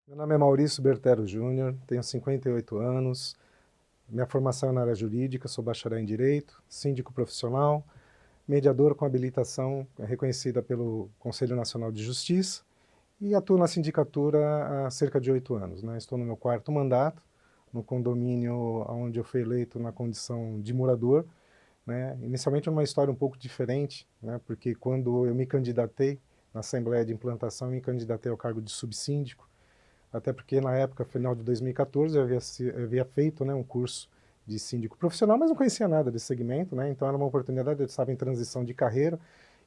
Meu nome é Maurício Bertero Júnior, tenho 58 anos, minha formação é na área jurídica, sou bacharel em Direito, síndico profissional, mediador com habilitação reconhecida pelo Conselho Nacional de Justiça e atuo na sindicatura há cerca de 8 anos. Estou no meu quarto mandato, no condomínio onde eu fui eleito na condição de morador. Inicialmente é uma história um pouco diferente, porque quando eu me candidatei na Assembleia de Implantação, eu me candidatei ao cargo de subsíndico, até porque na época, final de 2014, eu havia feito um curso de síndico profissional, mas não conhecia nada desse segmento, então era uma oportunidade, eu estava em transição de carreira,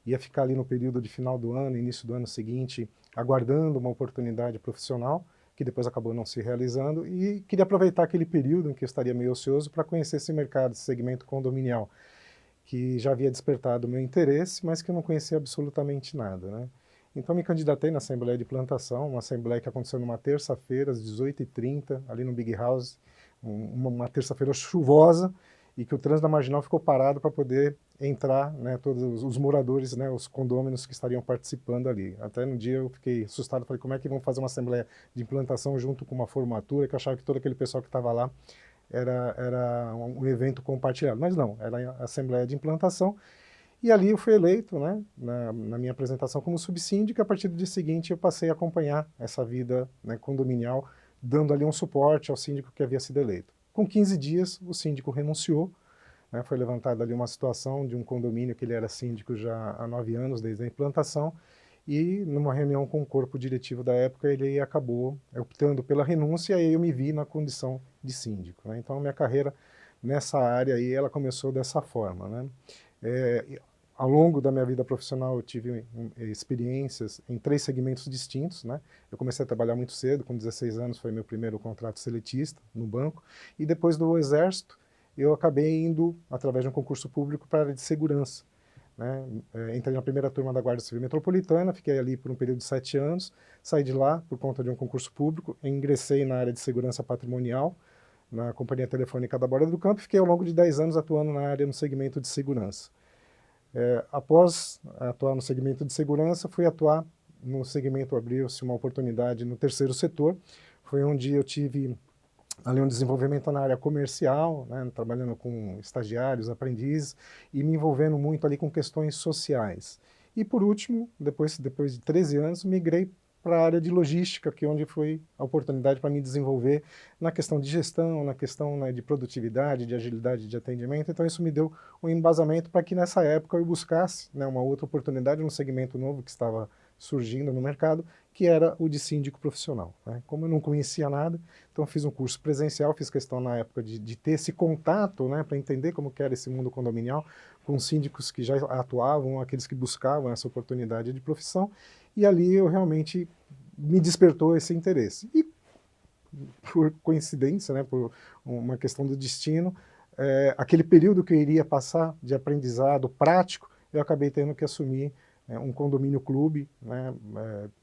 ia ficar ali no período de final do ano, início do ano seguinte, aguardando uma oportunidade profissional, que depois acabou não se realizando, e queria aproveitar aquele período em que eu estaria meio ocioso para conhecer esse mercado, esse segmento condominial, que já havia despertado o meu interesse, mas que eu não conhecia absolutamente nada. Então me candidatei na Assembleia de Plantação, uma assembleia que aconteceu numa terça-feira, às 18h30, ali no Big House, uma terça-feira chuvosa, e que o trânsito da Marginal ficou parado para poder entrar, todos os moradores, os condôminos que estariam participando ali. Até no dia eu fiquei assustado, falei, como é que vão fazer uma assembleia de implantação junto com uma formatura, que eu achava que todo aquele pessoal que estava lá era um evento compartilhado, mas não, era a Assembleia de Implantação, e ali eu fui eleito, na minha apresentação como subsíndico. A partir do dia seguinte eu passei a acompanhar essa vida condominial, dando ali um suporte ao síndico que havia sido eleito. Com 15 dias, o síndico renunciou, foi levantada ali uma situação de um condomínio que ele era síndico já há 9 anos, desde a implantação, e numa reunião com o corpo diretivo da época, ele acabou optando pela renúncia, e aí eu me vi na condição de síndico. Então, minha carreira nessa área aí, ela começou dessa forma. Ao longo da minha vida profissional, eu tive experiências em 3 segmentos distintos. Eu comecei a trabalhar muito cedo, com 16 anos foi meu primeiro contrato seletista no banco, e depois do Exército, eu acabei indo, através de um concurso público, para a área de segurança. Entrei na primeira turma da Guarda Civil Metropolitana, fiquei ali por um período de 7 anos, saí de lá por conta de um concurso público, ingressei na área de segurança patrimonial, na Companhia Telefônica da Borda do Campo, e fiquei ao longo de 10 anos atuando na área no segmento de segurança. Após atuar no segmento de segurança, fui atuar no segmento, abriu-se uma oportunidade no terceiro setor, foi onde eu tive ali um desenvolvimento na área comercial, trabalhando com estagiários, aprendizes, e me envolvendo muito ali com questões sociais. E por último, depois de 13 anos, migrei para a área de logística, que é onde foi a oportunidade para me desenvolver na questão de gestão, na questão de produtividade, de agilidade de atendimento. Então isso me deu um embasamento para que nessa época eu buscasse uma outra oportunidade, um segmento novo que estava surgindo no mercado, que era o de síndico profissional. Como eu não conhecia nada, então fiz um curso presencial, fiz questão na época de ter esse contato, para entender como que era esse mundo condominial, com síndicos que já atuavam, aqueles que buscavam essa oportunidade de profissão, e ali eu realmente me despertou esse interesse. E por coincidência, por uma questão do destino, aquele período que eu iria passar de aprendizado prático, eu acabei tendo que assumir um condomínio clube,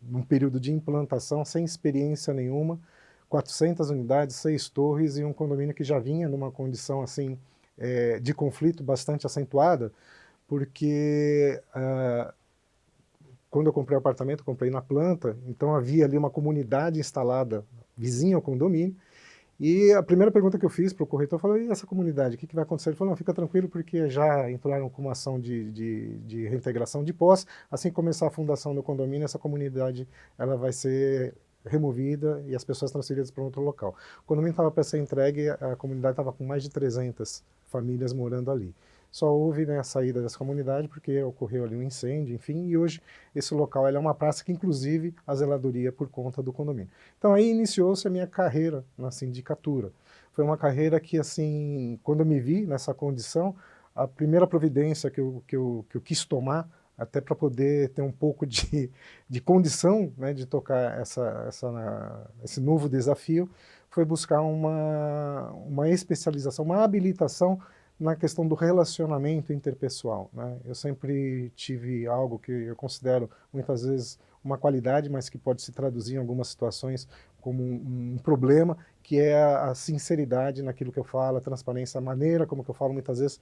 num período de implantação, sem experiência nenhuma, 400 unidades, 6 torres, e um condomínio que já vinha numa condição assim de conflito bastante acentuada, porque quando eu comprei o apartamento, eu comprei na planta, então havia ali uma comunidade instalada vizinha ao condomínio, e a primeira pergunta que eu fiz para o corretor, eu falei, e essa comunidade, o que vai acontecer? Ele falou, não, fica tranquilo, porque já entraram com uma ação de reintegração de posse, assim que começar a fundação do condomínio, essa comunidade ela vai ser removida e as pessoas transferidas para outro local. O condomínio estava para ser entregue, a comunidade estava com mais de 300 famílias morando ali. Só houve a saída dessa comunidade porque ocorreu ali um incêndio, enfim, e hoje esse local é uma praça que, inclusive, a zeladoria é por conta do condomínio. Então aí iniciou-se a minha carreira na sindicatura. Foi uma carreira que, assim, quando eu me vi nessa condição, a primeira providência que eu quis tomar, até para poder ter um pouco de condição de tocar esse novo desafio, foi buscar uma especialização, uma habilitação na questão do relacionamento interpessoal. Eu sempre tive algo que eu considero, muitas vezes, uma qualidade, mas que pode se traduzir em algumas situações como um problema, que é a sinceridade naquilo que eu falo, a transparência, a maneira como que eu falo. Muitas vezes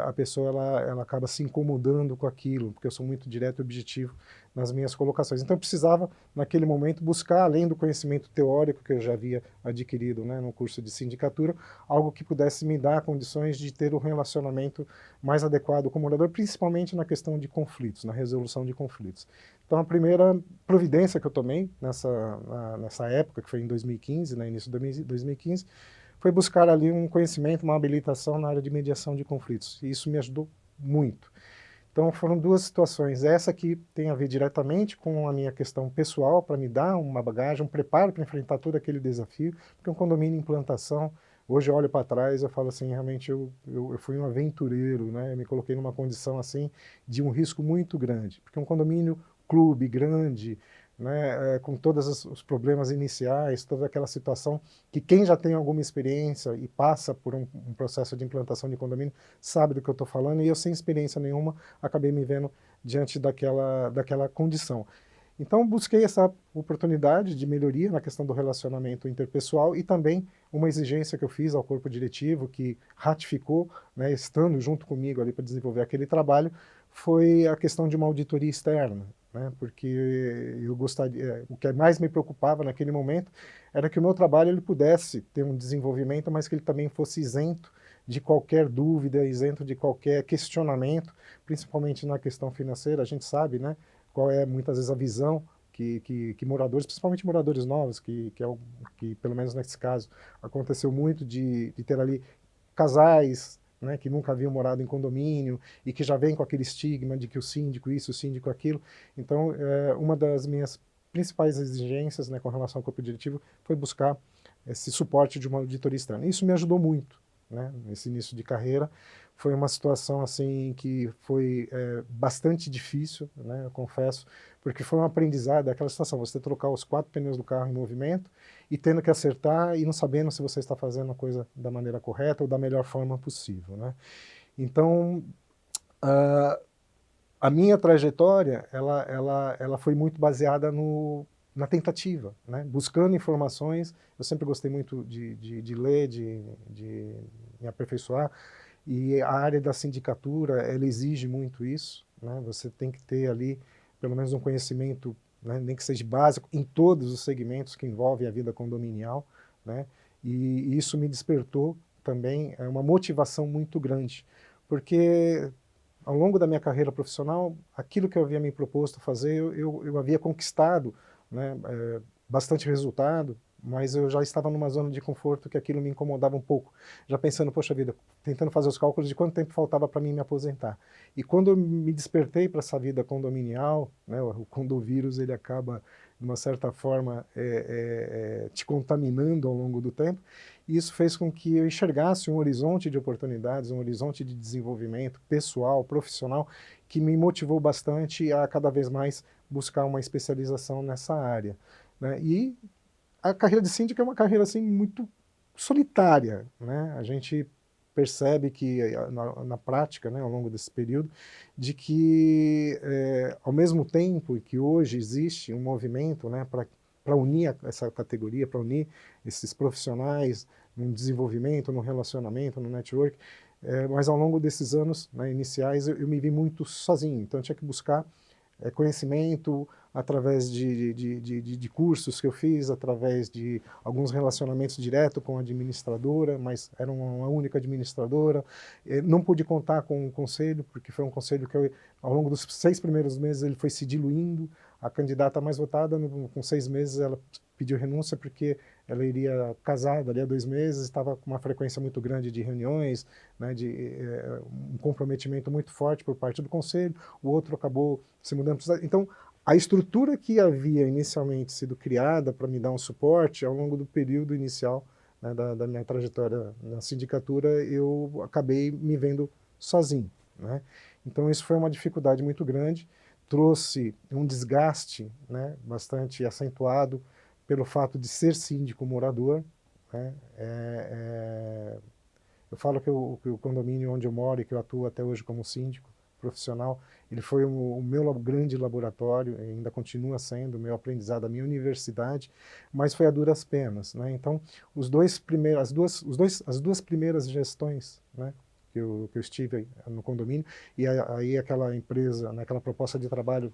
a pessoa ela acaba se incomodando com aquilo, porque eu sou muito direto e objetivo nas minhas colocações. Então eu precisava, naquele momento, buscar, além do conhecimento teórico que eu já havia adquirido, né, no curso de sindicatura, algo que pudesse me dar condições de ter um relacionamento mais adequado com o morador, principalmente na questão de conflitos, na resolução de conflitos. Então a primeira providência que eu tomei nessa época, que foi em 2015, né, início de 2015, foi buscar ali um conhecimento, uma habilitação na área de mediação de conflitos. E isso me ajudou muito. Então foram duas situações, essa que tem a ver diretamente com a minha questão pessoal, para me dar uma bagagem, um preparo para enfrentar todo aquele desafio, porque um condomínio em implantação, hoje eu olho para trás e falo assim, realmente eu fui um aventureiro, né? Eu me coloquei numa condição assim de um risco muito grande, porque um condomínio clube grande, né, com todos os problemas iniciais, toda aquela situação que quem já tem alguma experiência e passa por um processo de implantação de condomínio sabe do que eu estou falando, e eu sem experiência nenhuma acabei me vendo diante daquela condição. Então busquei essa oportunidade de melhoria na questão do relacionamento interpessoal e também uma exigência que eu fiz ao corpo diretivo, que ratificou, né, estando junto comigo ali para desenvolver aquele trabalho, foi a questão de uma auditoria externa, né, porque eu gostaria, o que mais me preocupava naquele momento era que o meu trabalho ele pudesse ter um desenvolvimento, mas que ele também fosse isento de qualquer dúvida, isento de qualquer questionamento, principalmente na questão financeira. A gente sabe, né, qual é muitas vezes a visão que moradores, principalmente moradores novos, que pelo menos nesse caso aconteceu muito de ter ali casais, né, que nunca haviam morado em condomínio e que já vem com aquele estigma de que o síndico isso, o síndico aquilo. Então, uma das minhas principais exigências, né, com relação ao corpo diretivo foi buscar esse suporte de uma auditoria externa. Isso me ajudou muito, né, nesse início de carreira. Foi uma situação assim que foi bastante difícil, né, eu confesso, porque foi um aprendizado, aquela situação, você trocar os 4 pneus do carro em movimento e tendo que acertar e não sabendo se você está fazendo a coisa da maneira correta ou da melhor forma possível, né? Então, a minha trajetória, ela foi muito baseada na tentativa, né? Buscando informações. Eu sempre gostei muito de ler, de me aperfeiçoar, e a área da sindicatura, ela exige muito isso, né? Você tem que ter ali, pelo menos um conhecimento, né, nem que seja básico, em todos os segmentos que envolvem a vida condominial, né? E isso me despertou também uma motivação muito grande, porque ao longo da minha carreira profissional, aquilo que eu havia me proposto fazer, eu havia conquistado, né, bastante resultado, mas eu já estava numa zona de conforto que aquilo me incomodava um pouco, já pensando, poxa vida, tentando fazer os cálculos de quanto tempo faltava para mim me aposentar. E quando eu me despertei para essa vida condominial, né, o condovírus ele acaba, de uma certa forma, te contaminando ao longo do tempo, e isso fez com que eu enxergasse um horizonte de oportunidades, um horizonte de desenvolvimento pessoal, profissional, que me motivou bastante a cada vez mais buscar uma especialização nessa área, né? E a carreira de síndico é uma carreira assim muito solitária, né? A gente percebe que na prática, né, ao longo desse período, de que ao mesmo tempo que hoje existe um movimento, né, para unir essa categoria, para unir esses profissionais no desenvolvimento, no relacionamento, no network, mas ao longo desses anos, né, iniciais eu me vi muito sozinho, então eu tinha que buscar conhecimento através de cursos que eu fiz, através de alguns relacionamentos direto com a administradora, mas era uma única administradora. Não pude contar com o conselho, porque foi um conselho que ao longo dos 6 primeiros meses ele foi se diluindo. A candidata mais votada, com 6 meses, ela pediu renúncia porque ela iria casar dali a 2 meses, estava com uma frequência muito grande de reuniões, né, um comprometimento muito forte por parte do conselho. O outro acabou se mudando. Então, a estrutura que havia inicialmente sido criada para me dar um suporte, ao longo do período inicial, né, da minha trajetória na sindicatura, eu acabei me vendo sozinho, né? Então isso foi uma dificuldade muito grande, trouxe um desgaste, né, bastante acentuado pelo fato de ser síndico morador, né? Eu falo que o condomínio onde eu moro e que eu atuo até hoje como síndico, profissional, ele foi o meu grande laboratório, ainda continua sendo o meu aprendizado, a minha universidade, mas foi a duras penas, né? Então, as duas primeiras gestões, né, que eu estive no condomínio, e aí aquela empresa, né, aquela proposta de trabalho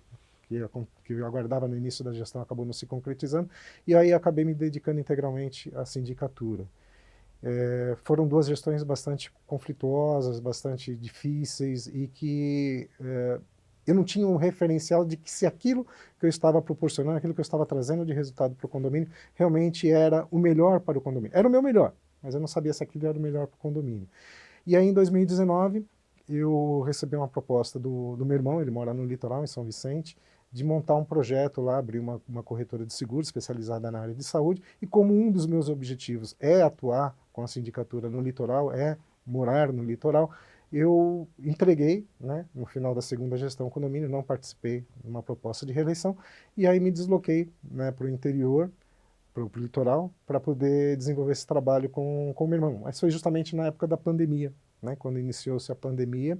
que eu aguardava no início da gestão acabou não se concretizando, e aí acabei me dedicando integralmente à sindicatura. Foram duas gestões bastante conflituosas, bastante difíceis, e que eu não tinha um referencial de que se aquilo que eu estava proporcionando, aquilo que eu estava trazendo de resultado para o condomínio, realmente era o melhor para o condomínio. Era o meu melhor, mas eu não sabia se aquilo era o melhor para o condomínio. E aí, em 2019, eu recebi uma proposta do meu irmão, ele mora no litoral, em São Vicente, de montar um projeto lá, abrir uma corretora de seguros especializada na área de saúde, e como um dos meus objetivos é atuar com a sindicatura no litoral, é morar no litoral, eu entreguei, né, no final da segunda gestão condomínio, não participei de uma proposta de reeleição, e aí me desloquei, né, para o interior, para o litoral, para poder desenvolver esse trabalho com o meu irmão. Mas foi justamente na época da pandemia, né, quando iniciou-se a pandemia.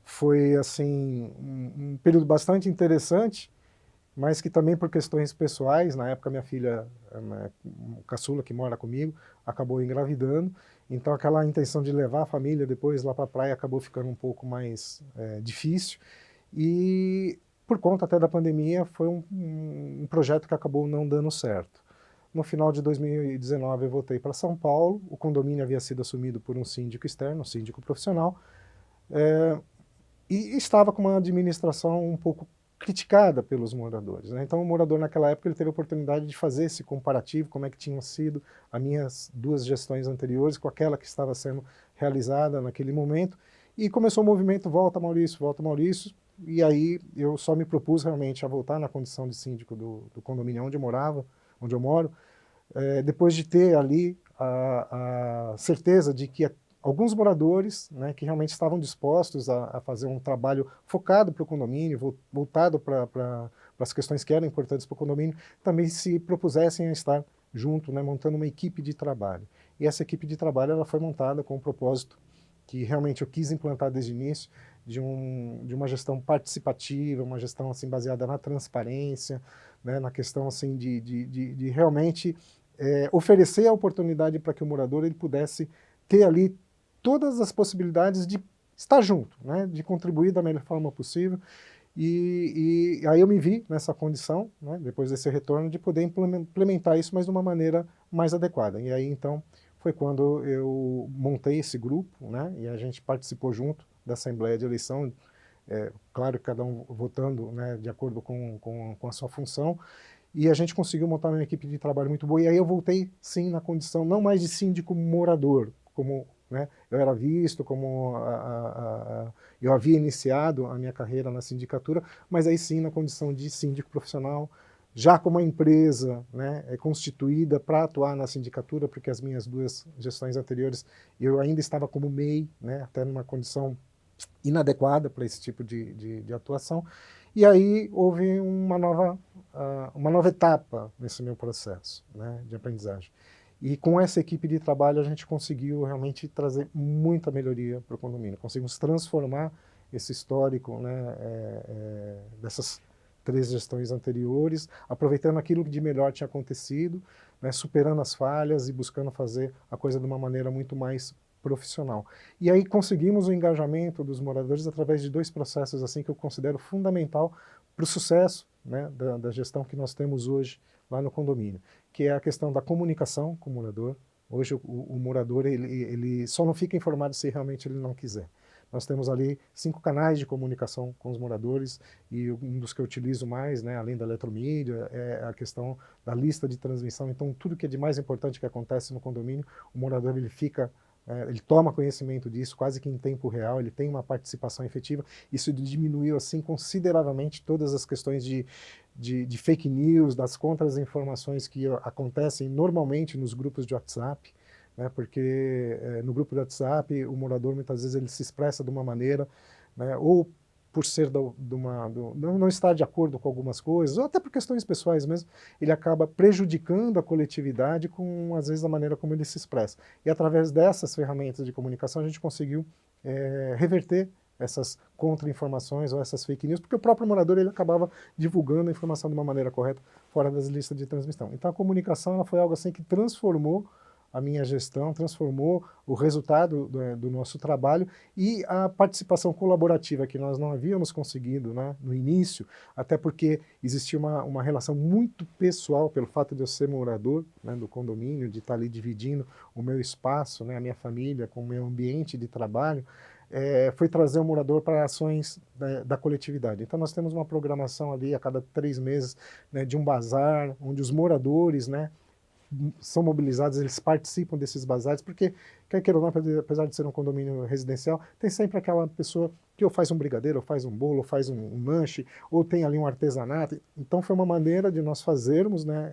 Foi assim um período bastante interessante, mas que também por questões pessoais, na época minha filha, né, caçula que mora comigo, acabou engravidando, então aquela intenção de levar a família depois lá para a praia acabou ficando um pouco mais difícil, e por conta até da pandemia foi um projeto que acabou não dando certo. No final de 2019 eu voltei para São Paulo, o condomínio havia sido assumido por um síndico externo, um síndico profissional, e estava com uma administração um pouco criticada pelos moradores, né? Então o morador naquela época ele teve a oportunidade de fazer esse comparativo, como é que tinham sido as minhas duas gestões anteriores com aquela que estava sendo realizada naquele momento, e começou o movimento volta Maurício, e aí eu só me propus realmente a voltar na condição de síndico do condomínio onde eu morava, onde eu moro, depois de ter ali a certeza de que alguns moradores, né, que realmente estavam dispostos a fazer um trabalho focado para o condomínio, voltado para as questões que eram importantes para o condomínio, também se propusessem a estar junto, né, montando uma equipe de trabalho. E essa equipe de trabalho ela foi montada com um propósito que realmente eu quis implantar desde o início, de uma gestão participativa, uma gestão assim, baseada na transparência, né, na questão assim, de realmente oferecer a oportunidade para que o morador ele pudesse ter ali todas as possibilidades de estar junto, né, de contribuir da melhor forma possível. E aí eu me vi nessa condição, né, depois desse retorno, de poder implementar isso, mas de uma maneira mais adequada. E aí, então, foi quando eu montei esse grupo, né, e a gente participou junto da Assembleia de Eleição, claro que cada um votando, né, de acordo com a sua função, e a gente conseguiu montar uma equipe de trabalho muito boa, e aí eu voltei, sim, na condição não mais de síndico morador, como, né, eu era visto, como eu havia iniciado a minha carreira na sindicatura, mas aí sim na condição de síndico profissional, já como a empresa, né, é constituída para atuar na sindicatura, porque as minhas duas gestões anteriores eu ainda estava como MEI, né, até numa condição inadequada para esse tipo de atuação, e aí houve uma nova etapa nesse meu processo, né, de aprendizagem. E com essa equipe de trabalho a gente conseguiu realmente trazer muita melhoria para o condomínio, conseguimos transformar esse histórico, né, dessas 3 gestões anteriores, aproveitando aquilo que de melhor tinha acontecido, né, superando as falhas e buscando fazer a coisa de uma maneira muito mais profissional. E aí conseguimos o engajamento dos moradores através de 2 processos assim que eu considero fundamental para o sucesso, né, da gestão que nós temos hoje lá no condomínio, que é a questão da comunicação com o morador. Hoje o morador ele só não fica informado se realmente ele não quiser. Nós temos ali 5 canais de comunicação com os moradores, e um dos que eu utilizo mais, né, além da eletromídia, é a questão da lista de transmissão. Então, tudo que é de mais importante que acontece no condomínio, o morador ele toma conhecimento disso quase que em tempo real, ele tem uma participação efetiva. Isso diminuiu assim consideravelmente todas as questões de fake news, das contra-informações que acontecem normalmente nos grupos de WhatsApp, né, porque no grupo de WhatsApp o morador muitas vezes ele se expressa de uma maneira, né, ou por ser não estar de acordo com algumas coisas, ou até por questões pessoais mesmo, ele acaba prejudicando a coletividade com, às vezes, a maneira como ele se expressa. E através dessas ferramentas de comunicação a gente conseguiu reverter essas contra-informações ou essas fake news, porque o próprio morador ele acabava divulgando a informação de uma maneira correta fora das listas de transmissão. Então a comunicação ela foi algo assim que transformou a minha gestão, transformou o resultado do nosso trabalho e a participação colaborativa que nós não havíamos conseguido, né, no início, até porque existia uma relação muito pessoal pelo fato de eu ser morador, né, do condomínio, de estar ali dividindo o meu espaço, né, a minha família com o meu ambiente de trabalho, foi trazer o morador para ações da coletividade. Então nós temos uma programação ali a cada 3 meses, né, de um bazar, onde os moradores, né, são mobilizados, eles participam desses bazares, porque, quer queira ou não, apesar de ser um condomínio residencial, tem sempre aquela pessoa que ou faz um brigadeiro, ou faz um bolo, ou faz um lanche, ou tem ali um artesanato. Então foi uma maneira de nós fazermos, né,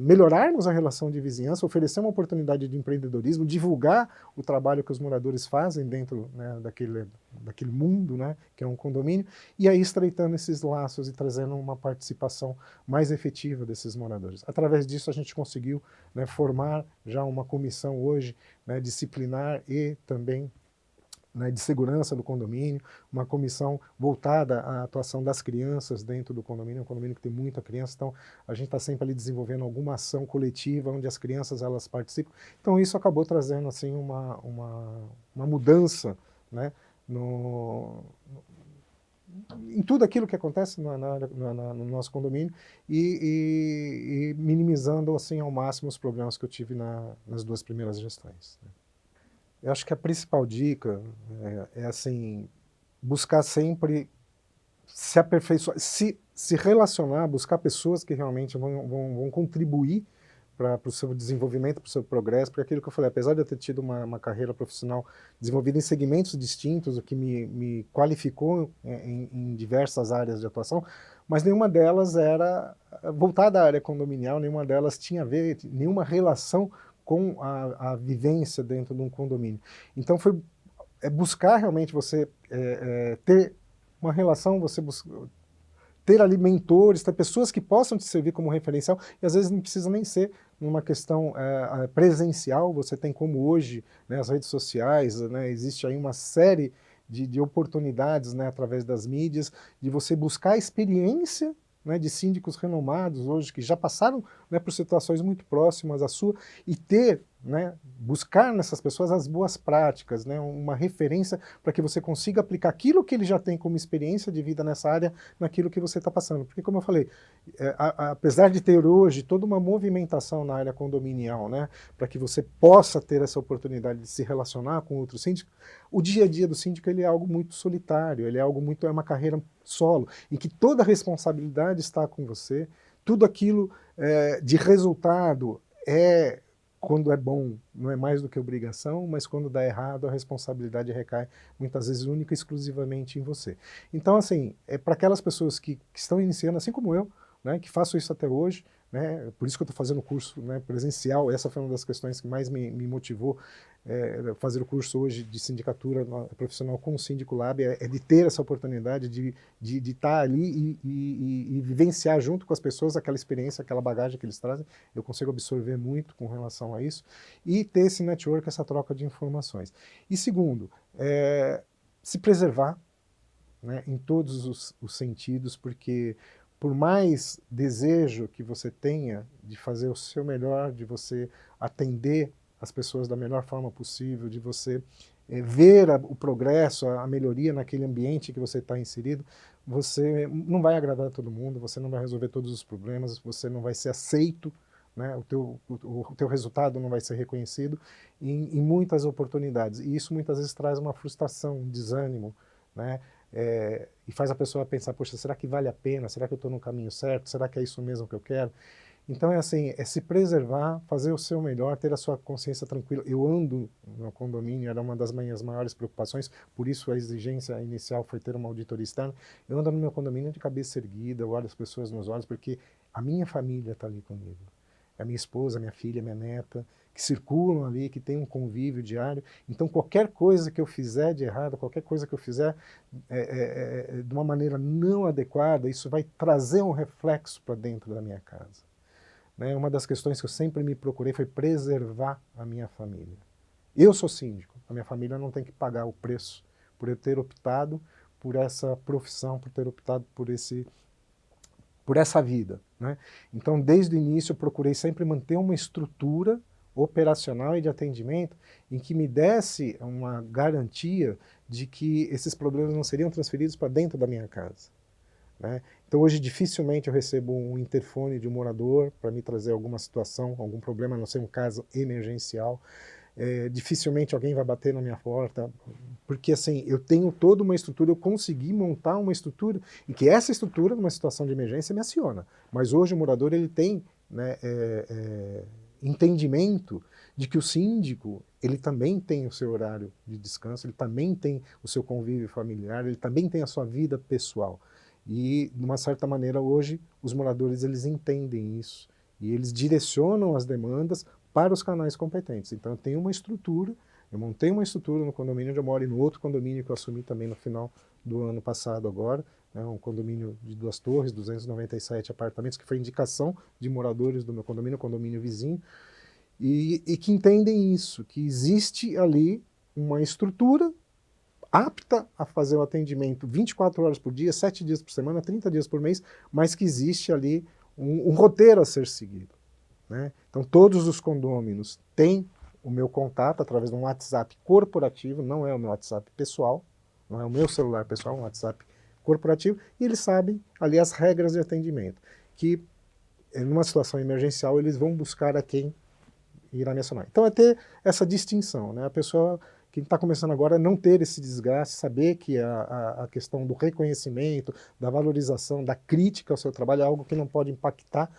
melhorarmos a relação de vizinhança, oferecer uma oportunidade de empreendedorismo, divulgar o trabalho que os moradores fazem dentro, né, daquele mundo, né, que é um condomínio, e aí estreitando esses laços e trazendo uma participação mais efetiva desses moradores. Através disso a gente conseguiu, né, formar já uma comissão hoje, né, disciplinar e também, né, de segurança do condomínio, uma comissão voltada à atuação das crianças dentro do condomínio, é um condomínio que tem muita criança, então a gente está sempre ali desenvolvendo alguma ação coletiva onde as crianças elas participam. Então isso acabou trazendo assim uma mudança, né, em tudo aquilo que acontece no nosso condomínio e minimizando assim ao máximo os problemas que eu tive nas 2 primeiras gestões, né. Eu acho que a principal dica assim, buscar sempre se aperfeiçoar, se relacionar, buscar pessoas que realmente vão contribuir para o seu desenvolvimento, para o seu progresso, porque aquilo que eu falei, apesar de eu ter tido uma carreira profissional desenvolvida em segmentos distintos, o que me qualificou em diversas áreas de atuação, mas nenhuma delas era voltada à área condominial, nenhuma delas tinha a ver, nenhuma relação com a vivência dentro de um condomínio. Então foi buscar realmente você ter uma relação, você ter ali mentores, ter pessoas que possam te servir como referencial, e às vezes não precisa nem ser numa questão presencial, você tem como hoje, né, as redes sociais, né, existe aí uma série de oportunidades, né, através das mídias, de você buscar a experiência, né, de síndicos renomados hoje, que já passaram, né, por situações muito próximas à sua, e ter, né, buscar nessas pessoas as boas práticas, né, uma referência para que você consiga aplicar aquilo que ele já tem como experiência de vida nessa área, naquilo que você está passando. Porque, como eu falei, apesar de ter hoje toda uma movimentação na área condominial, né, para que você possa ter essa oportunidade de se relacionar com outros síndicos, o dia a dia do síndico ele é algo muito solitário, ele é algo muito, é uma carreira solo, em que toda a responsabilidade está com você, tudo aquilo de resultado quando é bom, não é mais do que obrigação, mas quando dá errado, a responsabilidade recai muitas vezes única e exclusivamente em você. Então, assim, para aquelas pessoas que estão iniciando, assim como eu, né, que faço isso até hoje, né, por isso que eu estou fazendo o curso, né, presencial, essa foi uma das questões que mais me motivou fazer o curso hoje de sindicatura profissional com o Síndico Lab, de ter essa oportunidade de estar ali e vivenciar junto com as pessoas aquela experiência, aquela bagagem que eles trazem. Eu consigo absorver muito com relação a isso e ter esse network, essa troca de informações. E segundo, se preservar, né, em todos os sentidos, porque por mais desejo que você tenha de fazer o seu melhor, de você atender as pessoas da melhor forma possível, de você ver o progresso, a melhoria naquele ambiente que você está inserido, você não vai agradar a todo mundo, você não vai resolver todos os problemas, você não vai ser aceito, né, o teu resultado não vai ser reconhecido em muitas oportunidades. E isso muitas vezes traz uma frustração, um desânimo, né, e faz a pessoa pensar, poxa, será que vale a pena? Será que eu estou no caminho certo? Será que é isso mesmo que eu quero? Então é assim, se preservar, fazer o seu melhor, ter a sua consciência tranquila. Eu ando no condomínio, era uma das minhas maiores preocupações, por isso a exigência inicial foi ter uma auditoria externa. Eu ando no meu condomínio de cabeça erguida, eu olho as pessoas nos olhos, porque a minha família está ali comigo. É a minha esposa, minha filha, minha neta, que circulam ali, que tem um convívio diário. Então qualquer coisa que eu fizer de errado, qualquer coisa que eu fizer de uma maneira não adequada, isso vai trazer um reflexo para dentro da minha casa. Né? Uma das questões que eu sempre me procurei foi preservar a minha família. Eu sou síndico, a minha família não tem que pagar o preço por eu ter optado por essa profissão, por ter optado por essa vida, né? Então, desde o início, eu procurei sempre manter uma estrutura operacional e de atendimento em que me desse uma garantia de que esses problemas não seriam transferidos para dentro da minha casa, né? Então, hoje, dificilmente eu recebo um interfone de um morador para me trazer alguma situação, algum problema, a não ser um caso emergencial. Dificilmente alguém vai bater na minha porta, porque assim, eu tenho toda uma estrutura, eu consegui montar uma estrutura, e que essa estrutura, numa situação de emergência, me aciona. Mas hoje o morador, ele tem, né, entendimento de que o síndico, ele também tem o seu horário de descanso, ele também tem o seu convívio familiar, ele também tem a sua vida pessoal. E, de uma certa maneira, hoje, os moradores, eles entendem isso, e eles direcionam as demandas para os canais competentes. Então, eu tenho uma estrutura, eu montei uma estrutura no condomínio onde eu moro e no outro condomínio que eu assumi também no final do ano passado agora, né, um condomínio de 2 torres, 297 apartamentos, que foi indicação de moradores do meu condomínio, condomínio vizinho, e que entendem isso, que existe ali uma estrutura apta a fazer o atendimento 24 horas por dia, 7 dias por semana, 30 dias por mês, mas que existe ali um roteiro a ser seguido, né? Então, todos os condôminos têm o meu contato através de um WhatsApp corporativo, não é o meu WhatsApp pessoal, não é o meu celular pessoal, é um WhatsApp corporativo, e eles sabem ali as regras de atendimento, que numa situação emergencial eles vão buscar a quem irá me acionar. Então, é ter essa distinção, né? A pessoa que está começando agora não ter esse desgaste, saber que a questão do reconhecimento, da valorização, da crítica ao seu trabalho é algo que não pode impactar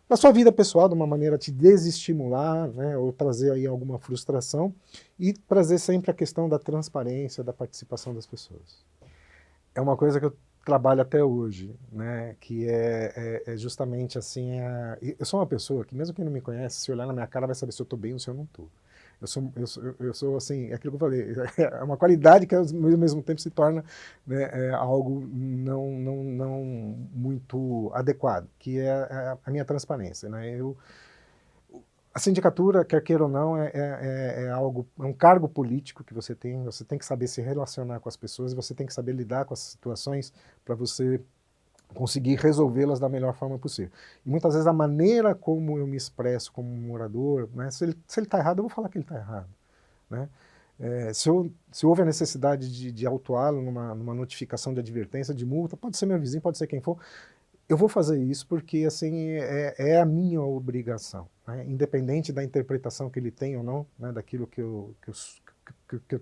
na sua vida pessoal, de uma maneira a te desestimular, né, ou trazer aí alguma frustração, e trazer sempre a questão da transparência, da participação das pessoas. É uma coisa que eu trabalho até hoje, né, que é justamente assim, eu sou uma pessoa que, mesmo quem não me conhece, se olhar na minha cara vai saber se eu estou bem ou se eu não estou. Eu sou assim, é aquilo que eu falei, é uma qualidade que ao mesmo tempo se torna, né, algo não muito adequado, que é a minha transparência, né? A sindicatura, quer queira ou não, é um cargo político que você tem que saber se relacionar com as pessoas, você tem que saber lidar com as situações para você conseguir resolvê-las da melhor forma possível. E muitas vezes a maneira como eu me expresso como morador, né, se ele está errado, eu vou falar que ele está errado, né? Se houve a necessidade de autuá-lo numa notificação de advertência, de multa, pode ser meu vizinho, pode ser quem for, eu vou fazer isso porque assim, é a minha obrigação, né? Independente da interpretação que ele tem ou não, né, daquilo que eu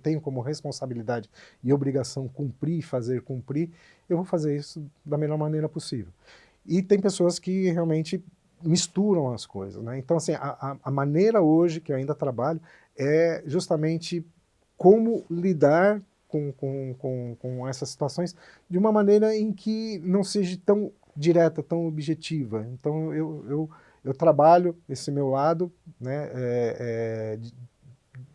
tenho como responsabilidade e obrigação cumprir, fazer cumprir, eu vou fazer isso da melhor maneira possível. E tem pessoas que realmente misturam as coisas, né? Então, assim, a maneira hoje que eu ainda trabalho é justamente como lidar com essas situações de uma maneira em que não seja tão direta, tão objetiva. Então, eu trabalho esse meu lado, né,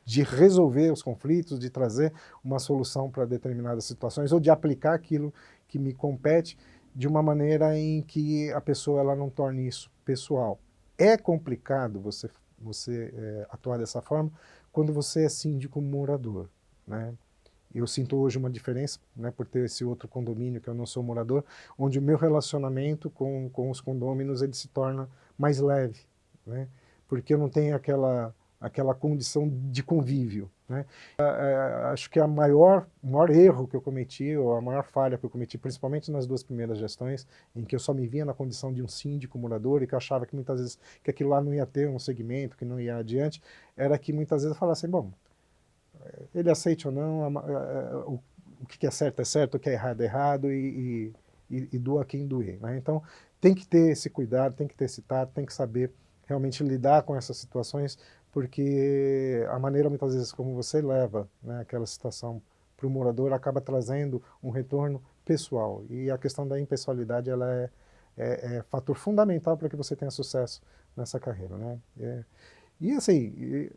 de resolver os conflitos, de trazer uma solução para determinadas situações, ou de aplicar aquilo que me compete de uma maneira em que a pessoa ela não torne isso pessoal. É complicado você atuar dessa forma quando você é síndico morador, né? Eu sinto hoje uma diferença, né, por ter esse outro condomínio que eu não sou morador, onde o meu relacionamento com os condôminos ele se torna mais leve, né, porque eu não tenho aquela condição de convívio, né. Acho que o maior erro que eu cometi, ou a maior falha que eu cometi, principalmente nas 2 primeiras gestões, em que eu só me via na condição de um síndico morador e que eu achava que muitas vezes que aquilo lá não ia ter um segmento, que não ia adiante, era que muitas vezes eu falava assim, bom, ele aceite ou não, o que é certo, o que é errado e doa quem doer, né? Então, tem que ter esse cuidado, tem que ter esse tato, tem que saber realmente lidar com essas situações, porque a maneira, muitas vezes, como você leva, né, aquela situação para o morador acaba trazendo um retorno pessoal. E a questão da impessoalidade, ela é fator fundamental para que você tenha sucesso nessa carreira, né? E assim,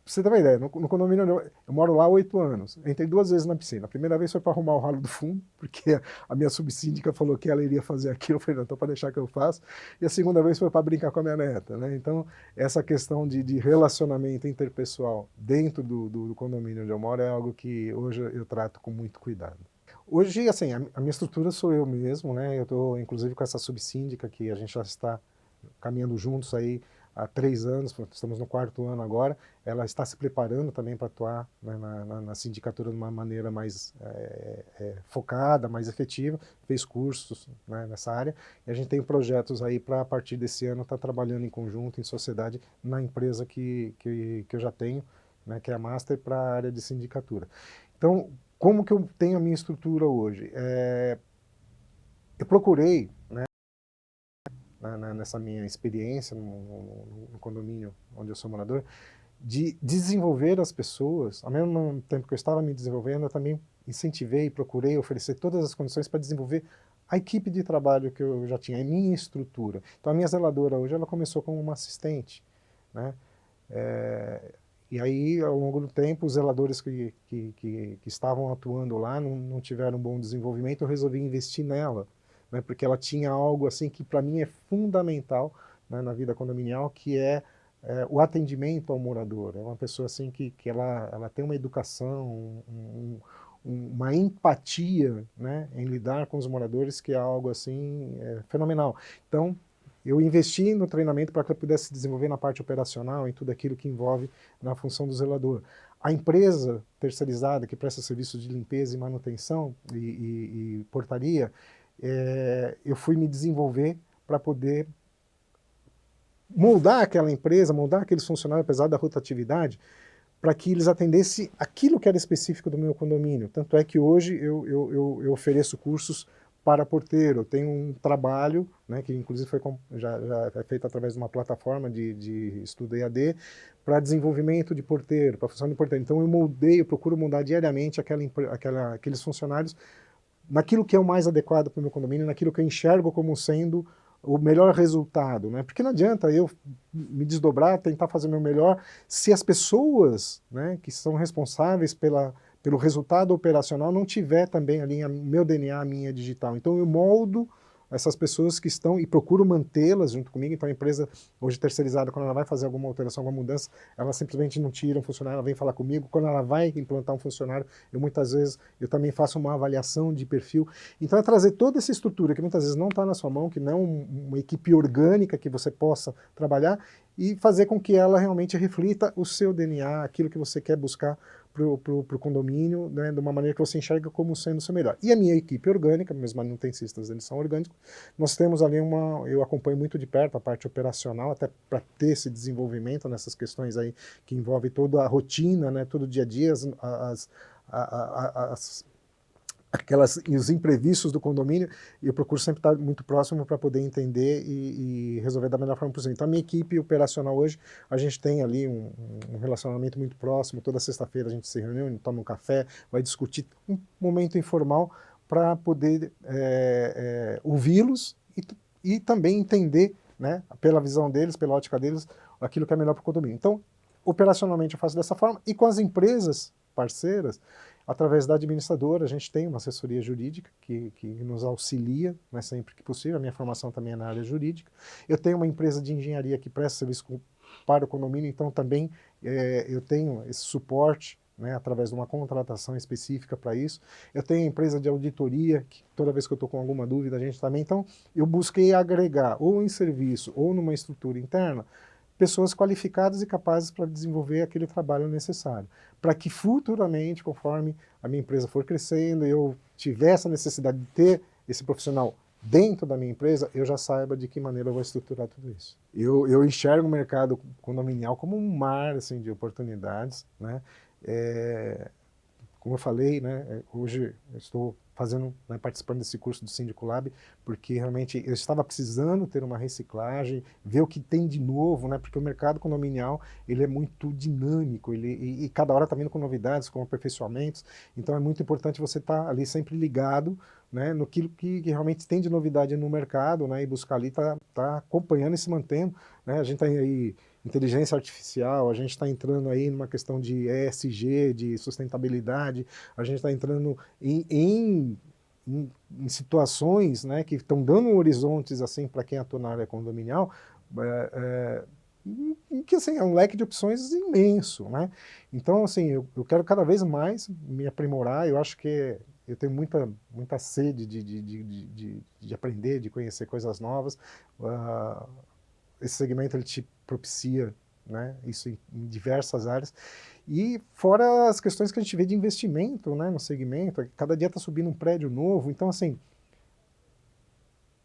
você ter uma ideia, no condomínio onde eu moro lá há 8 anos, entrei 2 vezes na piscina. A primeira vez foi para arrumar o ralo do fundo, porque a minha subsíndica falou que ela iria fazer aquilo, eu falei, não, então para deixar que eu faço. E a segunda vez foi para brincar com a minha neta, né? Então, essa questão de relacionamento interpessoal dentro do condomínio onde eu moro é algo que hoje eu trato com muito cuidado. Hoje, assim, a minha estrutura sou eu mesmo, né? Eu estou, inclusive, com essa subsíndica que a gente já está caminhando juntos aí há 3 anos, estamos no 4º ano agora. Ela está se preparando também para atuar, né, na sindicatura de uma maneira mais focada, mais efetiva, fez cursos, né, nessa área, e a gente tem projetos aí para, a partir desse ano, estar trabalhando em conjunto, em sociedade, na empresa que eu já tenho, né, que é a Master, para a área de sindicatura. Então, como que eu tenho a minha estrutura hoje? Eu procurei, né, nessa minha experiência no condomínio onde eu sou morador, de desenvolver as pessoas. Ao mesmo tempo que eu estava me desenvolvendo, eu também incentivei, procurei oferecer todas as condições para desenvolver a equipe de trabalho que eu já tinha, a minha estrutura. Então, a minha zeladora hoje, ela começou como uma assistente, né? E aí, ao longo do tempo, os zeladores que estavam atuando lá não tiveram um bom desenvolvimento, eu resolvi investir nela, né, porque ela tinha algo assim que para mim é fundamental, né, na vida condominial, que é o atendimento ao morador. É uma pessoa assim que ela tem uma educação, uma empatia, né, em lidar com os moradores, que é algo assim fenomenal. Então, eu investi no treinamento para que eu pudesse se desenvolver na parte operacional, em tudo aquilo que envolve na função do zelador. A empresa terceirizada que presta serviços de limpeza e manutenção e portaria, eu fui me desenvolver para poder moldar aquela empresa, moldar aqueles funcionários, apesar da rotatividade, para que eles atendessem aquilo que era específico do meu condomínio. Tanto é que hoje eu ofereço cursos para porteiro. Eu tenho um trabalho, né, que inclusive já é feito através de uma plataforma de estudo EAD, para desenvolvimento de porteiro, para função de porteiro. Então eu procuro moldar diariamente aqueles funcionários naquilo que é o mais adequado para o meu condomínio, naquilo que eu enxergo como sendo o melhor resultado, né? Porque não adianta eu me desdobrar, tentar fazer o meu melhor, se as pessoas, né, que são responsáveis pelo resultado operacional não tiver também ali meu DNA, a minha digital. Então eu moldo essas pessoas que estão e procuro mantê-las junto comigo. Então a empresa hoje terceirizada, quando ela vai fazer alguma alteração, alguma mudança, ela simplesmente não tira um funcionário, ela vem falar comigo. Quando ela vai implantar um funcionário, muitas vezes eu também faço uma avaliação de perfil. Então é trazer toda essa estrutura que muitas vezes não está na sua mão, que não é uma equipe orgânica que você possa trabalhar, e fazer com que ela realmente reflita o seu DNA, aquilo que você quer buscar para o condomínio, né, de uma maneira que você enxerga como sendo o seu melhor. E a minha equipe orgânica, meus manutencistas, eles são orgânicos, nós temos ali eu acompanho muito de perto a parte operacional, até para ter esse desenvolvimento nessas questões aí, que envolve toda a rotina, né, todo o dia a dia, os imprevistos do condomínio, e eu procuro sempre estar muito próximo para poder entender e resolver da melhor forma possível. Então, a minha equipe operacional hoje, a gente tem ali um relacionamento muito próximo. Toda sexta-feira a gente se reúne, toma um café, vai discutir um momento informal para poder ouvi-los e também entender, né, pela visão deles, pela ótica deles, aquilo que é melhor para o condomínio. Então, operacionalmente eu faço dessa forma, e com as empresas parceiras, através da administradora, a gente tem uma assessoria jurídica que nos auxilia, né, sempre que possível. A minha formação também é na área jurídica. Eu tenho uma empresa de engenharia que presta serviço para o condomínio, então também eu tenho esse suporte, né, através de uma contratação específica para isso. Eu tenho a empresa de auditoria, que toda vez que eu estou com alguma dúvida, a gente também. Então, eu busquei agregar, ou em serviço, ou numa estrutura interna, pessoas qualificadas e capazes para desenvolver aquele trabalho necessário, para que futuramente, conforme a minha empresa for crescendo, eu tiver essa necessidade de ter esse profissional dentro da minha empresa, eu já saiba de que maneira eu vou estruturar tudo isso. Eu enxergo o mercado condominial como um mar assim, de oportunidades, né? Como eu falei, né, hoje eu estou fazendo, né, participando desse curso do Síndico Lab, porque realmente eu estava precisando ter uma reciclagem, ver o que tem de novo, né, porque o mercado condominial ele é muito dinâmico, e cada hora está vindo com novidades, com aperfeiçoamentos, então é muito importante você estar ali sempre ligado, né, no que realmente tem de novidade no mercado, né, e buscar ali tá acompanhando e se mantendo, né, a gente tem aí inteligência artificial, a gente está entrando aí numa questão de ESG, de sustentabilidade, a gente está entrando em situações, né, que estão dando horizontes assim para quem atua na área condominial, em que assim, é um leque de opções imenso, né? Então, assim, eu quero cada vez mais me aprimorar, eu acho que eu tenho muita sede de aprender, de conhecer coisas novas. Esse segmento ele te propicia, né, isso em diversas áreas. E fora as questões que a gente vê de investimento, né, no segmento, cada dia está subindo um prédio novo, então assim,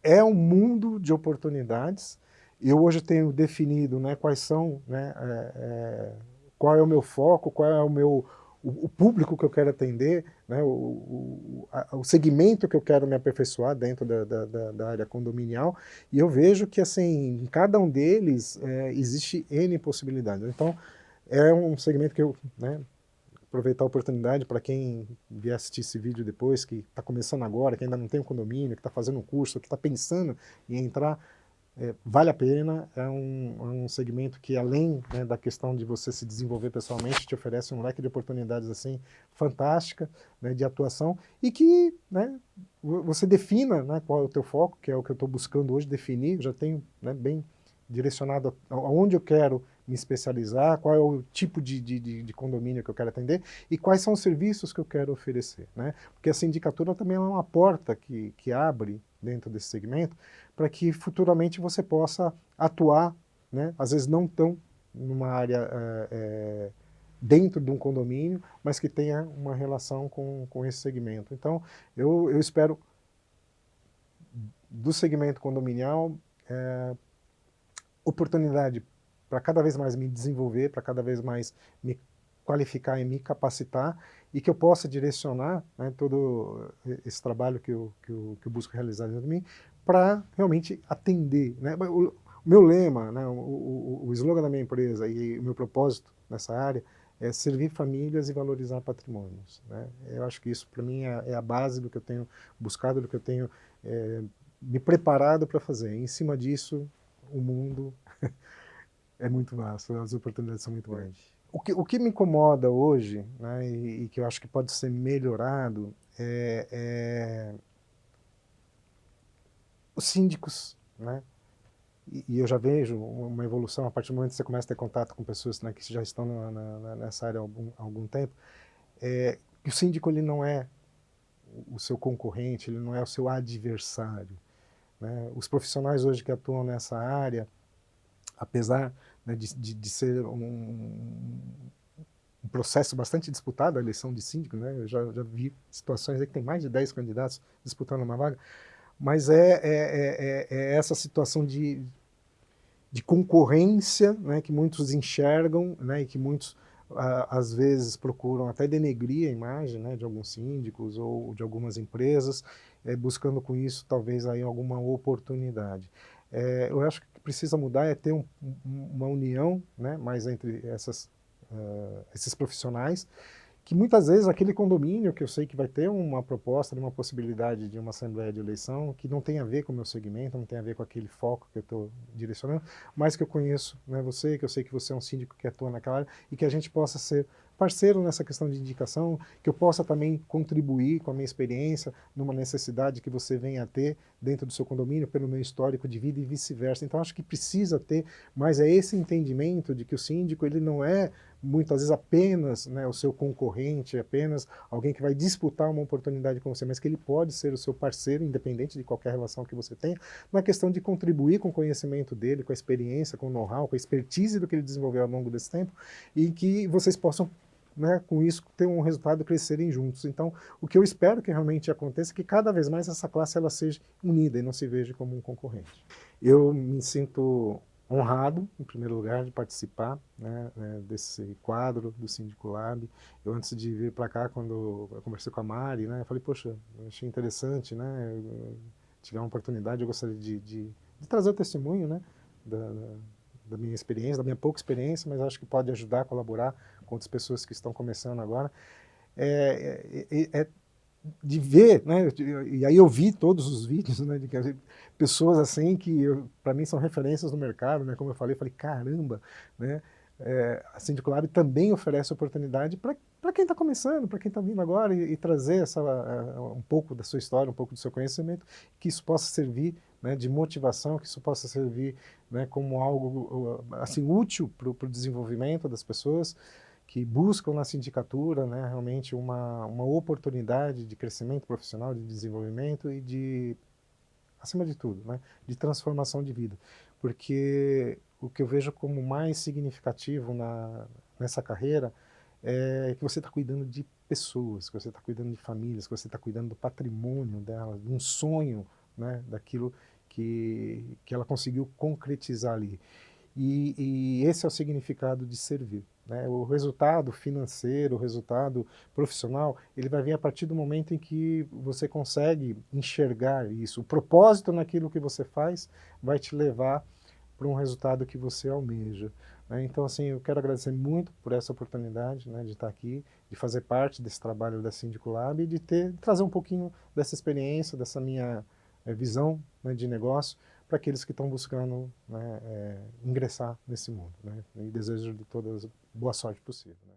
é um mundo de oportunidades. Eu hoje tenho definido, né, quais são, né, qual é o meu foco, qual é o público que eu quero atender, né, o segmento que eu quero me aperfeiçoar dentro da área condominial, e eu vejo que assim, em cada um deles existe N possibilidades. Então, é um segmento que eu, né, aproveitar a oportunidade para quem vier assistir esse vídeo depois, que está começando agora, que ainda não tem um condomínio, que está fazendo um curso, que está pensando em entrar, vale a pena. É um segmento que, além, né, da questão de você se desenvolver pessoalmente, te oferece um leque de oportunidades assim fantástica, né, de atuação, e que, né, você defina, né, qual é o teu foco, que é o que eu estou buscando hoje definir. Já tenho, né, bem direcionado aonde eu quero me especializar, qual é o tipo de condomínio que eu quero atender e quais são os serviços que eu quero oferecer, né? Porque a sindicatura também é uma porta que abre dentro desse segmento para que futuramente você possa atuar, né? Às vezes não tão numa área dentro de um condomínio, mas que tenha uma relação com esse segmento. Então, eu espero do segmento condominial oportunidade para cada vez mais me desenvolver, para cada vez mais me qualificar e me capacitar, e que eu possa direcionar, né, todo esse trabalho que eu busco realizar dentro de mim, para realmente atender, né? O meu lema, né, o slogan da minha empresa e o meu propósito nessa área é servir famílias e valorizar patrimônios, né? Eu acho que isso, para mim, é a base do que eu tenho buscado, do que eu tenho me preparado para fazer. Em cima disso, o mundo é muito vasto, as oportunidades são muito grandes. O que me incomoda hoje, né, e que eu acho que pode ser melhorado, é os síndicos, né? E eu já vejo uma evolução a partir do momento que você começa a ter contato com pessoas, né, que já estão nessa área há algum tempo, que o síndico ele não é o seu concorrente, ele não é o seu adversário, né? Os profissionais hoje que atuam nessa área, apesar, né, de ser um processo bastante disputado, a eleição de síndico, né? Eu já vi situações aí que tem mais de 10 candidatos disputando uma vaga, mas é essa situação de concorrência, né, que muitos enxergam, né, e que muitos às vezes procuram até denegrir a imagem, né, de alguns síndicos ou de algumas empresas, buscando com isso talvez aí alguma oportunidade. Eu acho que o que precisa mudar é ter uma união, né, mais entre esses profissionais, que muitas vezes aquele condomínio que eu sei que vai ter uma proposta de uma possibilidade de uma assembleia de eleição que não tem a ver com o meu segmento, não tem a ver com aquele foco que eu estou direcionando, mas que eu conheço, né, você, que eu sei que você é um síndico que atua naquela área e que a gente possa ser parceiro nessa questão de indicação, que eu possa também contribuir com a minha experiência numa necessidade que você venha a ter dentro do seu condomínio, pelo meu histórico de vida e vice-versa. Então, acho que precisa ter, mas é esse entendimento de que o síndico ele não é muitas vezes apenas, né, o seu concorrente, apenas alguém que vai disputar uma oportunidade com você, mas que ele pode ser o seu parceiro, independente de qualquer relação que você tenha, na questão de contribuir com o conhecimento dele, com a experiência, com o know-how, com a expertise do que ele desenvolveu ao longo desse tempo, e que vocês possam, né, com isso, ter um resultado, crescerem juntos. Então, o que eu espero que realmente aconteça é que cada vez mais essa classe ela seja unida e não se veja como um concorrente. Eu me sinto honrado, em primeiro lugar, de participar, né, desse quadro do Síndico Lab. Eu, antes de vir para cá, quando eu conversei com a Mari, né, eu falei, poxa, eu achei interessante, né, tiver uma oportunidade, eu gostaria de trazer o testemunho, né, da minha experiência, da minha pouca experiência, mas acho que pode ajudar, colaborar com outras pessoas que estão começando agora. É de ver, né, e aí eu vi todos os vídeos, né, de pessoas assim que para mim são referências no mercado, né, como eu falei, caramba, né, a Síndico Lab também oferece oportunidade para quem está começando, para quem está vindo agora e trazer um pouco da sua história, um pouco do seu conhecimento, que isso possa servir, né, de motivação, que isso possa servir, né, como algo assim útil para o desenvolvimento das pessoas, que buscam na sindicatura, né, realmente uma oportunidade de crescimento profissional, de desenvolvimento e acima de tudo, né, de transformação de vida. Porque o que eu vejo como mais significativo nessa carreira é que você está cuidando de pessoas, que você está cuidando de famílias, que você está cuidando do patrimônio delas, de um sonho, né, daquilo que ela conseguiu concretizar ali. E esse é o significado de servir, né? O resultado financeiro, o resultado profissional, ele vai vir a partir do momento em que você consegue enxergar isso. O propósito naquilo que você faz vai te levar para um resultado que você almeja, né? Então, assim, eu quero agradecer muito por essa oportunidade, né, de estar aqui, de fazer parte desse trabalho da Síndico Lab e de trazer um pouquinho dessa experiência, dessa minha visão, né, de negócio para aqueles que estão buscando, né, ingressar nesse mundo, né? E desejo de todas boa sorte possível, né?